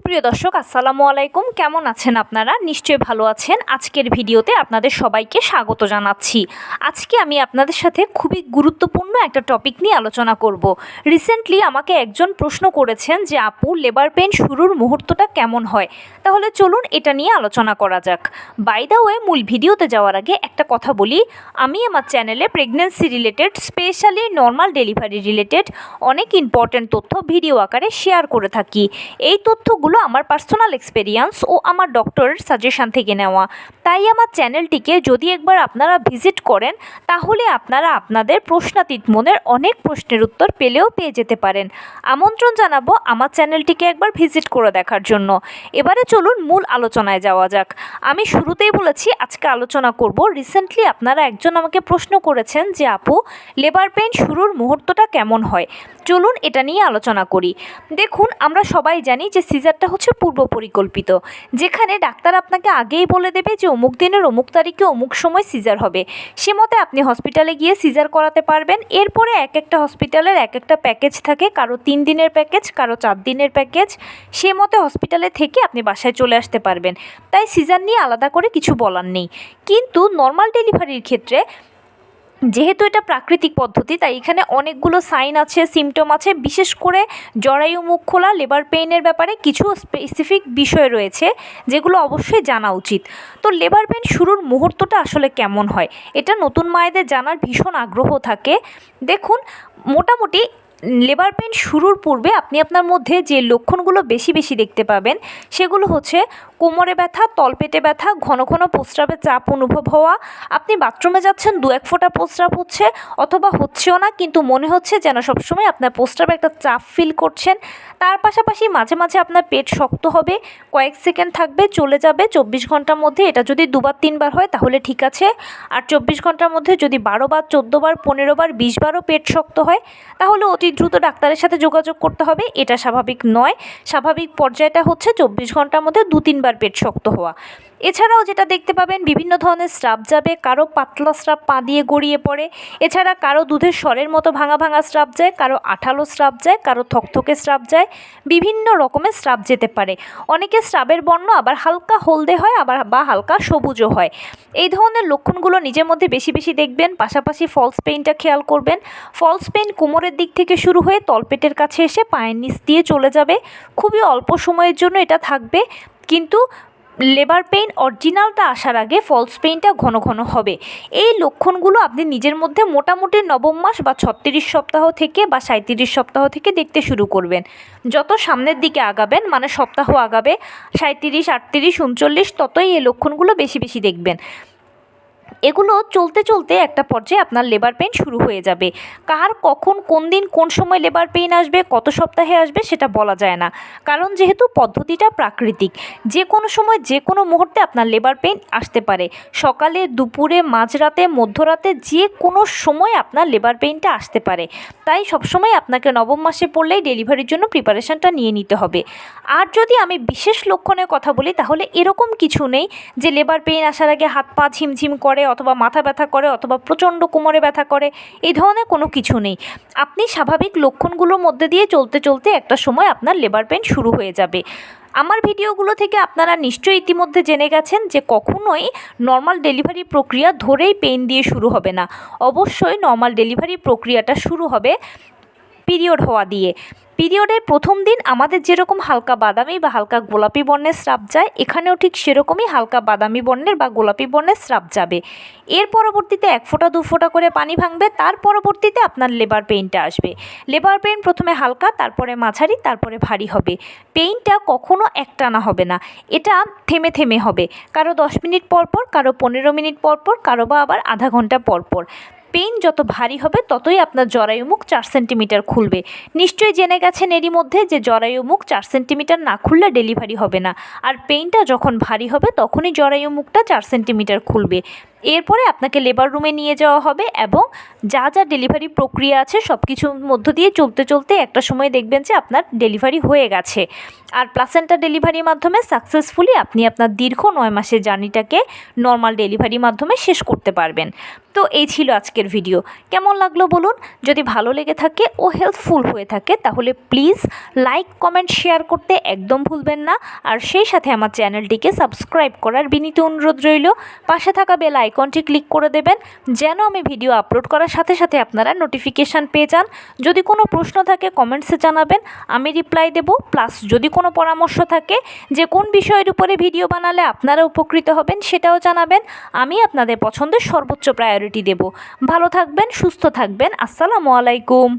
সুপ্রিয় দর্শক আসসালামু আলাইকুম, কেমন আছেন আপনারা? নিশ্চয়ই ভালো আছেন। আজকের ভিডিওতে আপনাদের সবাইকে স্বাগত জানাচ্ছি। আজকে আমি আপনাদের সাথে খুবই গুরুত্বপূর্ণ একটা টপিক নিয়ে আলোচনা করব। রিসেন্টলি আমাকে একজন প্রশ্ন করেছেন যে আপু, লেবার পেইন শুরুর মুহূর্তটা কেমন হয়? তাহলে চলুন এটা নিয়ে আলোচনা করা যাক। বাই দ্য ওয়ে, মূল ভিডিওতে যাওয়ার আগে একটা কথা বলি, আমি আমার চ্যানেলে pregnancy related, specially normal delivery related অনেক ইম্পর্ট্যান্ট তথ্য ভিডিও আকারে শেয়ার করে থাকি। এই তথ্যগুলো আমার পার্সোনাল এক্সপেরিয়েন্স ও আমার ডক্টরের সাজেশন থেকে নেওয়া। তাই আমার চ্যানেলটিকে যদি একবার আপনারা ভিজিট করেন, তাহলে আপনারা আপনাদের প্রশ্নাতীত মনের অনেক প্রশ্নের উত্তর পেয়ে যেতে পারেন। আমন্ত্রণ জানাবো আমার চ্যানেলটিকে একবার ভিজিট করে দেখার জন্য। এবারে চলুন মূল আলোচনায় যাওয়া যাক। আমি শুরুতেই বলেছি আজকে আলোচনা করব, রিসেন্টলি আপনারা একজন আমাকে প্রশ্ন করেছেন যে আপু, লেবার পেইন শুরুর মুহূর্তটা কেমন হয়? চলুন এটা নিয়ে আলোচনা করি। দেখুন, আমরা সবাই জানি যে সিজারটা হচ্ছে পূর্ব পরিকল্পিত, যেখানে ডাক্তার আপনাকে আগেই বলে দেবে যে অমুক দিনের অমুক তারিখে অমুক সময় সিজার হবে। সে মতে আপনি হসপিটালে গিয়ে সিজার করাতে পারবেন। এরপরে এক একটা হসপিটালের এক একটা প্যাকেজ থাকে, কারো 3 দিনের প্যাকেজ, কারো 4 দিনের প্যাকেজ। সে মতে হসপিটালে থেকে আপনি বাসায় চলে আসতে পারবেন। তাই সিজার নিয়ে আলাদা করে কিছু বলার নেই। কিন্তু নর্মাল ডেলিভারির ক্ষেত্রে যেহেতু এটা প্রাকৃতিক পদ্ধতি, তাই এখানে অনেকগুলো সাইন আছে, সিমটম আছে। বিশেষ করে জরায়ু মুখ খোলা, লেবার পেইনের ব্যাপারে কিছু স্পেসিফিক বিষয় রয়েছে যেগুলো অবশ্যই জানা উচিত। তো লেবার পেইন শুরুর মুহূর্তটা আসলে কেমন হয়, এটা নতুন মায়েদের জানার ভীষণ আগ্রহ থাকে। দেখুন, মোটামুটি লেবার পেইন শুরুর পূর্বে আপনি আপনার মধ্যে যে লক্ষণগুলো বেশি দেখতে পাবেন, সেগুলো হচ্ছে কোমরে ব্যথা, তলপেটে ব্যথা, ঘন ঘন প্রস্রাবের চাপ অনুভব হওয়া। আপনি বাথরুমে যাচ্ছেন, 2-1 ফোঁটা প্রস্রাব হচ্ছে, অথবা হচ্ছেও না কিন্তু মনে হচ্ছে যেন সবসময় আপনার প্রস্রাবে একটা চাপ ফিল করছেন। তার পাশাপাশি মাঝে মাঝে আপনার পেট শক্ত হবে, কয়েক সেকেন্ড থাকবে, চলে যাবে। 24 ঘন্টার মধ্যে এটা যদি 2-3 বার হয় তাহলে ঠিক আছে। আর 24 ঘন্টার মধ্যে যদি 12 বার, 14 বার, 15 বার, 20 বারও পেট শক্ত হয়, তাহলে অতি দ্রুত ডাক্তারের সাথে যোগাযোগ করতে হবে। এটা স্বাভাবিক নয়। স্বাভাবিক পর্যায়টা হচ্ছে 24 ঘন্টার মধ্যে 2-3 বার পেট শক্ত হওয়া। এছাড়াও যেটা দেখতে পাবেন, বিভিন্ন ধরনের স্রাব যাবে। কারো পাতলা স্রাব পা দিয়ে গড়িয়ে পড়ে। এছাড়া কারো দুধের স্বরের মতো ভাঙা ভাঙা স্রাব যায়, কারো আঠালো স্রাব যায়, কারো থকথকে স্রাব যায়। বিভিন্ন রকমের স্রাব যেতে পারে। অনেকে স্রাবের বর্ণ আবার হালকা হলদে হয়, আবার বা হালকা সবুজও হয়। এই ধরনের লক্ষণগুলো নিজের মধ্যে বেশি দেখবেন। পাশাপাশি ফলস পেইনটা খেয়াল করবেন। ফলস পেইন কোমরের দিক থেকে শুরু হয়ে তলপেটের কাছে এসে পায়ের নিচ দিয়ে চলে যাবে। খুবই অল্প সময়ের জন্য এটা থাকবে, কিন্তু লেবার পেইন অরিজিনালটা আসার আগে ফলস পেইনটা ঘন ঘন হবে। এই লক্ষণগুলো আপনি নিজের মধ্যে মোটামুটি নবম মাস বা 36 সপ্তাহ থেকে বা 37 সপ্তাহ থেকে দেখতে শুরু করবেন। যত সামনের দিকে আগাবেন, মানে সপ্তাহ আগাবে 37, 38, 39, ততই এই লক্ষণগুলো বেশি দেখবেন। এগুলো চলতে একটা পর্যায়ে আপনার লেবার পেইন শুরু হয়ে যাবে। কার কখন, কোন দিন, কোন সময় লেবার পেইন আসবে, কত সপ্তাহে আসবে সেটা বলা যায় না। কারণ যেহেতু পদ্ধতিটা প্রাকৃতিক, যে কোনো সময় যে কোনো মুহূর্তে আপনার লেবার পেইন আসতে পারে। সকালে, দুপুরে, মাঝরাতে, মধ্যরাতে, যে কোনো সময় আপনার লেবার পেইনটা আসতে পারে। তাই সবসময় আপনাকে নবম মাসে পড়লেই ডেলিভারির জন্য প্রিপারেশানটা নিয়ে নিতে হবে। আর যদি আমি বিশেষ লক্ষণের কথা বলি, তাহলে এরকম কিছু নেই যে লেবার পেইন আসার আগে হাত পা ঝিমঝিম করে, অথবা মাথা ব্যথা করে, অথবা প্রচণ্ড কোমরে ব্যথা করে। এই ধরনের কোনো কিছু নেই। আপনি স্বাভাবিক লক্ষণগুলোর মধ্যে দিয়ে চলতে একটা সময় আপনার লেবার পেইন শুরু হয়ে যাবে। আমার ভিডিওগুলো থেকে আপনারা নিশ্চয়ই ইতিমধ্যে জেনে গেছেন যে কখনোই নর্মাল ডেলিভারি প্রক্রিয়া ধরেই পেইন দিয়ে শুরু হবে না। অবশ্যই নর্মাল ডেলিভারি প্রক্রিয়াটা শুরু হবে পিরিয়ড হওয়া দিয়ে। পিরিয়ডের প্রথম দিন আমাদের যেরকম হালকা বাদামি বা হালকা গোলাপি বর্ণের স্রাব যায়, এখানেও ঠিক সেরকমই হালকা বাদামি বর্ণের বা গোলাপি বর্ণের স্রাব যাবে। এর পরবর্তীতে 1 ফোঁটা 2 ফোঁটা করে পানি ভাঙবে। তার পরবর্তীতে আপনার লেবার পেইনটা আসবে। লেবার পেইন প্রথমে হালকা, তারপরে মাঝারি, তারপরে ভারী হবে। পেইনটা কখনো একটানা হবে না, এটা থেমে হবে। কারো 10 মিনিট পরপর, কারো 15 মিনিট পরপর, কারো বা আবার আধা ঘন্টা পরপর। পেইন যত ভারী হবে ততই আপনার জরায়ু মুখ 4 সেন্টিমিটার খুলবে। নিশ্চয়ই জেনে গেছেন এরই মধ্যে যে জরায়ু মুখ 4 সেন্টিমিটার না খুললে ডেলিভারি হবে না। আর পেইনটা যখন ভারী হবে তখনই জরায়ু মুখটা 4 সেন্টিমিটার খুলবে। এরপরে আপনাকে লেবার রুমে নিয়ে যাওয়া হবে এবং যা যা ডেলিভারি প্রক্রিয়া আছে সব কিছুর মধ্য দিয়ে চলতে চলতে একটা সময় দেখবেন যে আপনার ডেলিভারি হয়ে গেছে। আর প্লাসেন্টা ডেলিভারির মাধ্যমে সাকসেসফুলি আপনি আপনার দীর্ঘ 9 মাসের জার্নিটাকে নর্মাল ডেলিভারির মাধ্যমে শেষ করতে পারবেন। তো এই ছিল আজকের ভিডিও। কেমন লাগলো বলুন? যদি ভালো লেগে থাকে ও হেল্পফুল হয়ে থাকে তাহলে প্লিজ লাইক, কমেন্ট, শেয়ার করতে একদম ভুলবেন না। আর সেই সাথে আমার চ্যানেলটিকে সাবস্ক্রাইব করার বিনীত অনুরোধ রইল। পাশে থাকা বেল আইকনটি ক্লিক করে দেবেন যেন আমি ভিডিও আপলোড করার সাথে সাথে আপনারা নোটিফিকেশান পেয়ে যান। যদি কোনো প্রশ্ন থাকে কমেন্টসে জানাবেন, আমি রিপ্লাই দেব। প্লাস যদি কোনো পরামর্শ থাকে যে কোন বিষয়ের উপরে ভিডিও বানালে আপনারা উপকৃত হবেন সেটাও জানাবেন। আমি আপনাদের পছন্দের সর্বোচ্চ প্রায়োরিটি দেব। ভালো থাকবেন, সুস্থ থাকবেন। আসসালামু আলাইকুম।